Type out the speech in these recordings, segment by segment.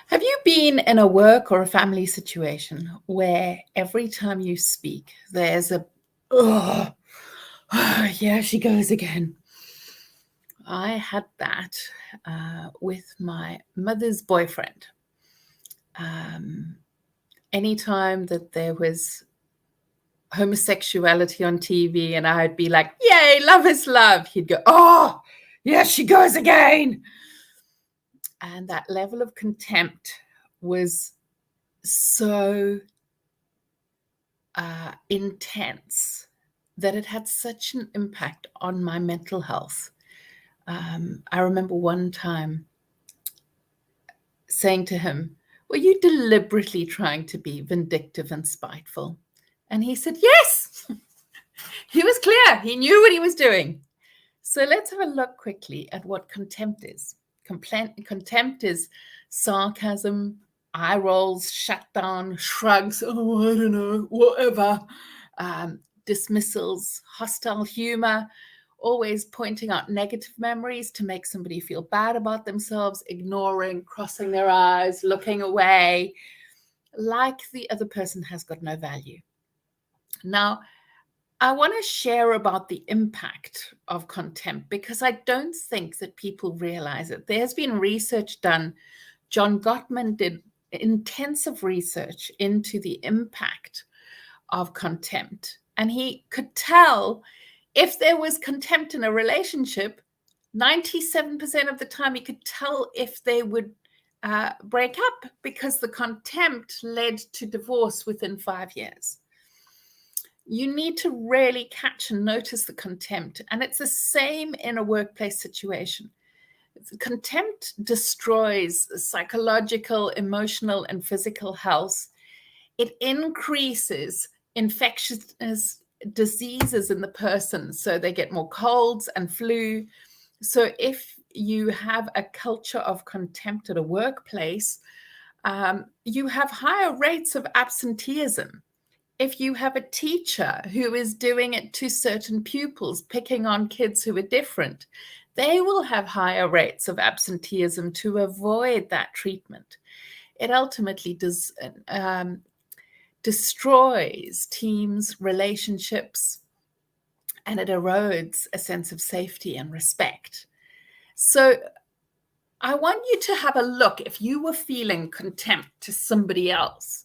Have you been in a work or a family situation where every time you speak, there's a, oh, yeah, she goes again? I had that with my mother's boyfriend. Anytime that there was homosexuality on TV and I'd be like, yay, love is love, he'd go, oh, yeah, she goes again. And that level of contempt was so intense that it had such an impact on my mental health. I remember one time saying to him, were you deliberately trying to be vindictive and spiteful? And he said, yes. He was clear. He knew what he was doing. So let's have a look quickly at what contempt is. Contempt is sarcasm, eye rolls, shutdown, shrugs, oh, I don't know, whatever, dismissals, hostile humor, always pointing out negative memories to make somebody feel bad about themselves, ignoring, crossing their eyes, looking away, like the other person has got no value. Now, I want to share about the impact of contempt because I don't think that people realize it. There's been research done. John Gottman did intensive research into the impact of contempt. And he could tell if there was contempt in a relationship, 97% of the time he could tell if they would break up because the contempt led to divorce within 5 years. You need to really catch and notice the contempt. And it's the same in a workplace situation. Contempt destroys psychological, emotional, and physical health. It increases infectious diseases in the person. So they get more colds and flu. So if you have a culture of contempt at a workplace, you have higher rates of absenteeism. If you have a teacher who is doing it to certain pupils, picking on kids who are different, they will have higher rates of absenteeism to avoid that treatment. It ultimately destroys teams, relationships, and it erodes a sense of safety and respect. So I want you to have a look, if you were feeling contempt to somebody else,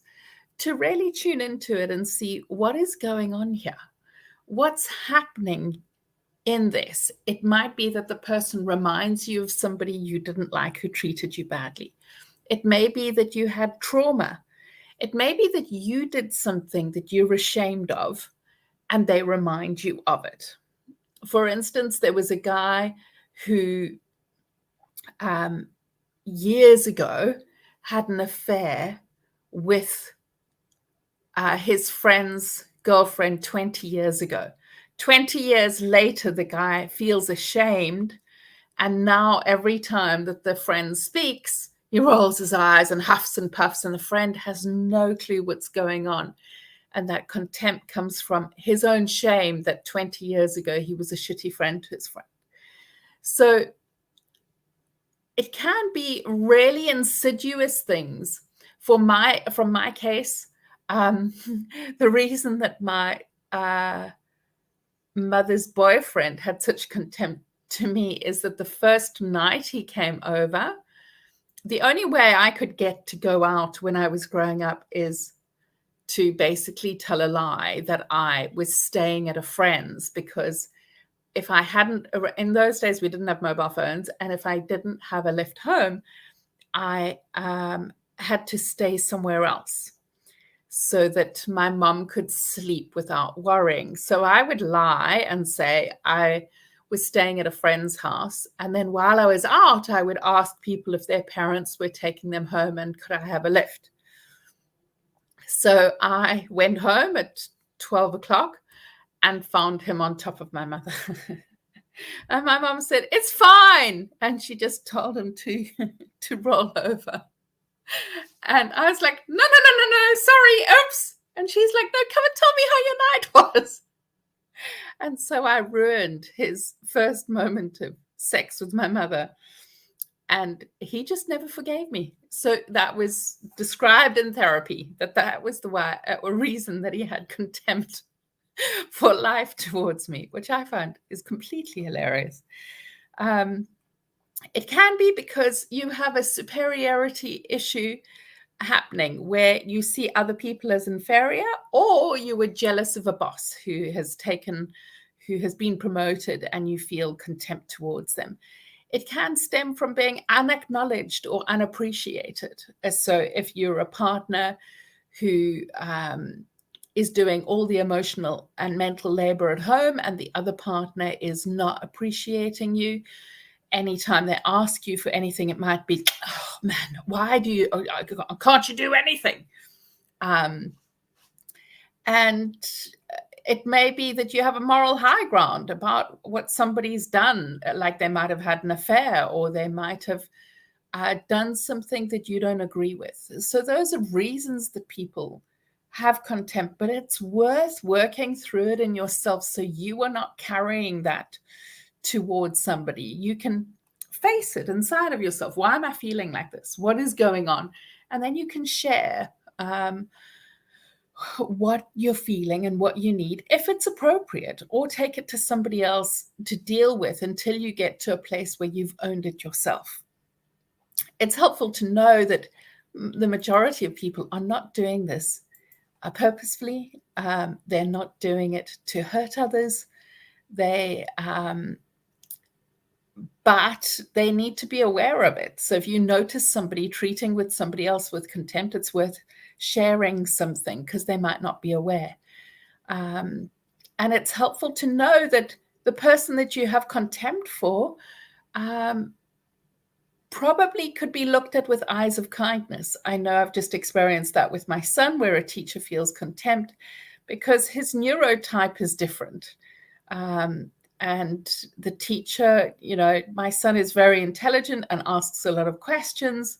to really tune into it and see what is going on here. What's happening in this? It might be that the person reminds you of somebody you didn't like who treated you badly. It may be that you had trauma. It may be that you did something that you're ashamed of and they remind you of it. For instance, there was a guy who years ago had an affair with his friend's girlfriend 20 years ago. 20 years later, the guy feels ashamed. And now every time that the friend speaks, he rolls his eyes and huffs and puffs, and the friend has no clue what's going on. And that contempt comes from his own shame that 20 years ago he was a shitty friend to his friend. So it can be really insidious things. From my case, the reason that my mother's boyfriend had such contempt to me is that the first night he came over, the only way I could get to go out when I was growing up is to basically tell a lie that I was staying at a friend's, because if I hadn't, in those days, we didn't have mobile phones. And if I didn't have a lift home, I had to stay somewhere else so that my mom could sleep without worrying. So I would lie and say I was staying at a friend's house. And then while I was out, I would ask people if their parents were taking them home and could I have a lift. So I went home at 12 o'clock and found him on top of my mother. And my mom said, it's fine. And she just told him to roll over. And I was like, no, sorry, oops. And she's like, no, come and tell me how your night was. And so I ruined his first moment of sex with my mother. And he just never forgave me. So that was described in therapy, that was the reason that he had contempt for life towards me, which I find is completely hilarious. It can be because you have a superiority issue happening where you see other people as inferior, or you were jealous of a boss who has been promoted and you feel contempt towards them. It can stem from being unacknowledged or unappreciated. So if you're a partner who is doing all the emotional and mental labor at home and the other partner is not appreciating you, anytime they ask you for anything, it might be, oh man, why do you, can't you do anything? And it may be that you have a moral high ground about what somebody's done, like they might have had an affair, or they might have done something that you don't agree with. So those are reasons that people have contempt, but it's worth working through it in yourself so you are not carrying that towards somebody. You can face it inside of yourself. Why am I feeling like this? What is going on? And then you can share what you're feeling and what you need, if it's appropriate, or take it to somebody else to deal with until you get to a place where you've owned it yourself. It's helpful to know that the majority of people are not doing this purposefully. They're not doing it to hurt others. But they need to be aware of it. So if you notice somebody treating with somebody else with contempt, it's worth sharing something because they might not be aware. And it's helpful to know that the person that you have contempt for probably could be looked at with eyes of kindness. I know I've just experienced that with my son, where a teacher feels contempt because his neurotype is different. And the teacher, my son is very intelligent and asks a lot of questions,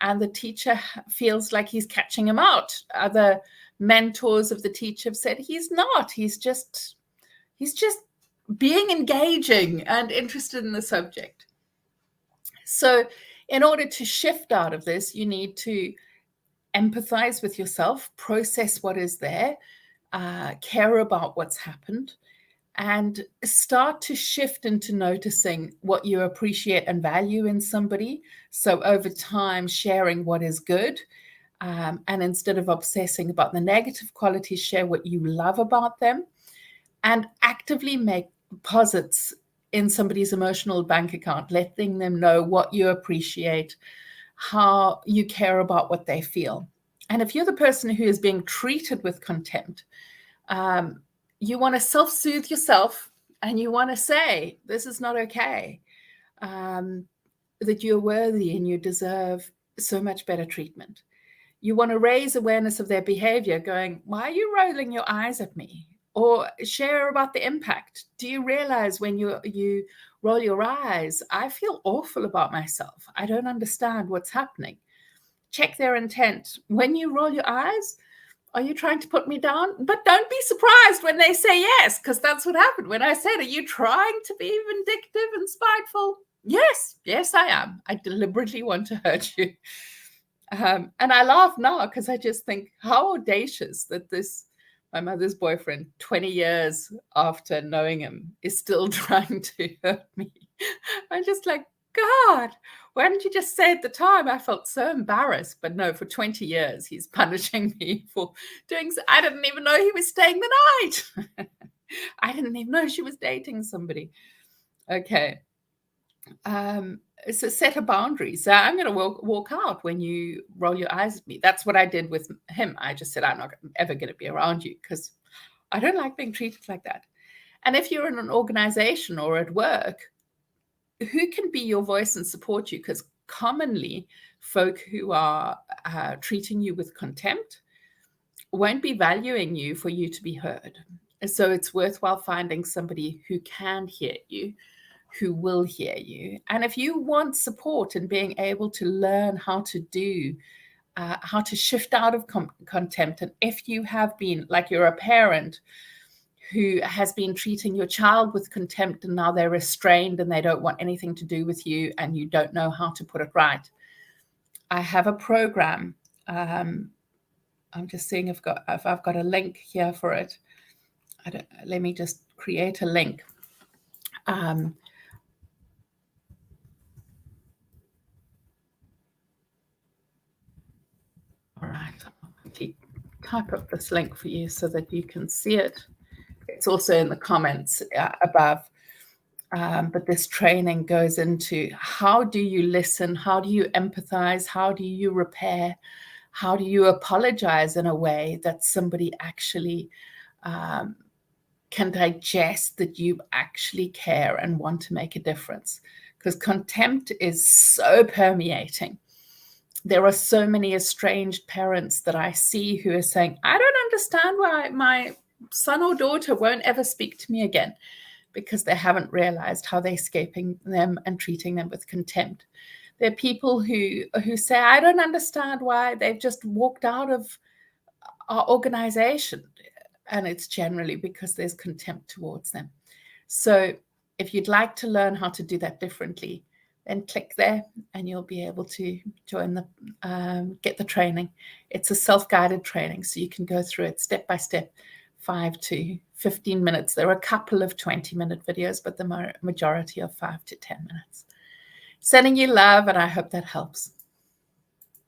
and the teacher feels like he's catching him out. Other mentors of the teacher have said he's not. He's just being engaging and interested in the subject. So in order to shift out of this, you need to empathize with yourself, process what is there, care about what's happened, and start to shift into noticing what you appreciate and value in somebody. So over time, sharing what is good. And instead of obsessing about the negative qualities, share what you love about them, and actively make deposits in somebody's emotional bank account, letting them know what you appreciate, how you care about what they feel. And if you're the person who is being treated with contempt, you want to self-soothe yourself, and you want to say, this is not okay, that you're worthy and you deserve so much better treatment. You want to raise awareness of their behavior, going, why are you rolling your eyes at me? Or share about the impact. Do you realize when you roll your eyes, I feel awful about myself. I don't understand what's happening. Check their intent. When you roll your eyes, are you trying to put me down? But don't be surprised when they say yes, because that's what happened when I said, are you trying to be vindictive and spiteful? Yes, I am. I deliberately want to hurt you. And I laugh now because I just think how audacious that my mother's boyfriend, 20 years after knowing him, is still trying to hurt me. I'm just like, God, why didn't you just say at the time? I felt so embarrassed. But no, for 20 years, he's punishing me for doing so. I didn't even know he was staying the night. I didn't even know she was dating somebody. Okay. So set a boundary. So I'm going to walk out when you roll your eyes at me. That's what I did with him. I just said, I'm not ever going to be around you because I don't like being treated like that. And if you're in an organization or at work, who can be your voice and support you? Because commonly folk who are treating you with contempt won't be valuing you for you to be heard. So it's worthwhile finding somebody who can hear you, who will hear you. And if you want support in being able to learn how to shift out of contempt, and if you have been, like you're a parent who has been treating your child with contempt, and now they're restrained and they don't want anything to do with you, and you don't know how to put it right. I have a program. I'm just seeing if I've got a link here for it. Let me just create a link. All right, I'll quickly type up this link for you so that you can see it. It's also in the comments above. But this training goes into how do you listen? How do you empathize? How do you repair? How do you apologize in a way that somebody actually can digest that you actually care and want to make a difference? Because contempt is so permeating. There are so many estranged parents that I see who are saying, I don't understand why my son or daughter won't ever speak to me again, because they haven't realized how they're escaping them and treating them with contempt. There are people who say, I don't understand why they've just walked out of our organization. And it's generally because there's contempt towards them. So if you'd like to learn how to do that differently, then click there and you'll be able to join get the training. It's a self-guided training, so you can go through it step by step, 5 to 15 minutes. There are a couple of 20-minute videos, but the majority are 5 to 10 minutes. Sending you love, and I hope that helps.